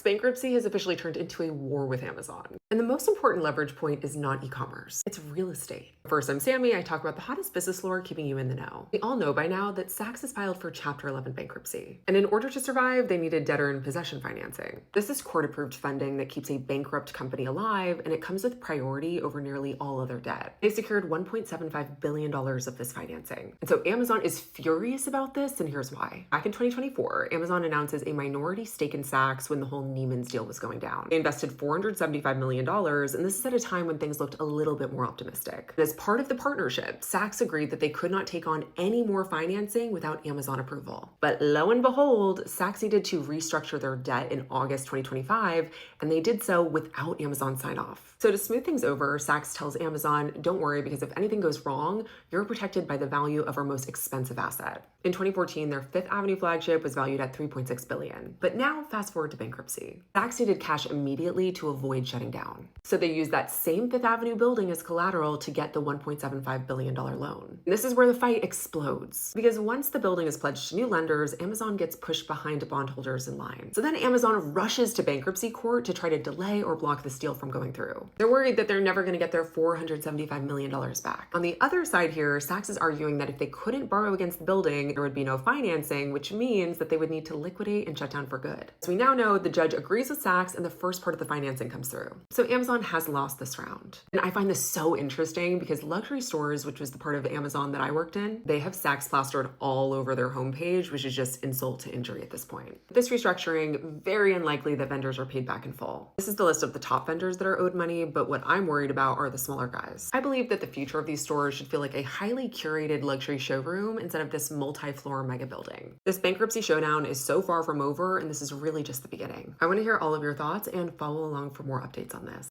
bankruptcy has officially turned into a war with Amazon. And the most important leverage point is not e-commerce, it's real estate. First, I'm Sammy. I talk about the hottest business lore keeping you in the know. We all know by now that Saks has filed for Chapter 11 bankruptcy. And in order to survive, they needed debtor in possession financing. This is court-approved funding that keeps a bankrupt company alive, and it comes with priority over nearly all other debt. They secured $1.75 billion of this financing. And so Amazon is furious about this, and here's why. Back in 2024, Amazon announces a minority stake in Saks when the whole Neiman's deal was going down. They invested $475 million, and this is at a time when things looked a little bit more optimistic. And as part of the partnership, Saks agreed that they could not take on any more financing without Amazon approval. But lo and behold, Saks needed to restructure their debt in August 2025, and they did so without Amazon sign-off. So to smooth things over, Saks tells Amazon, don't worry, because if anything goes wrong, you're protected by the value of our most expensive asset. In 2014, their Fifth Avenue flagship was valued at $3.6 billion. But now, fast forward to bankruptcy. Saks needed cash immediately to avoid shutting down. So they used that same Fifth Avenue building as collateral to get the $1.75 billion loan. And this is where the fight explodes. Because once the building is pledged to new lenders, Amazon gets pushed behind bondholders in line. So then Amazon rushes to bankruptcy court to try to delay or block this deal from going through. They're worried that they're never going to get their $475 million back. On the other side here, Saks is arguing that if they couldn't borrow against the building, there would be no financing, which means that they would need to liquidate and shut down for good. So we now know the judge agrees with Saks and the first part of the financing comes through. So Amazon has lost this round. And I find this so interesting because luxury stores, which was the part of Amazon that I worked in, they have Saks plastered all over their homepage, which is just insult to injury at this point. This restructuring, very unlikely that vendors are paid back in full. This is the list of the top vendors that are owed money, but what I'm worried about are the smaller guys. I believe that the future of these stores should feel like a highly curated luxury showroom instead of this multi-floor mega building. This bankruptcy showdown is so far from over, and this is really just the beginning. I want to hear all of your thoughts and follow along for more updates on this.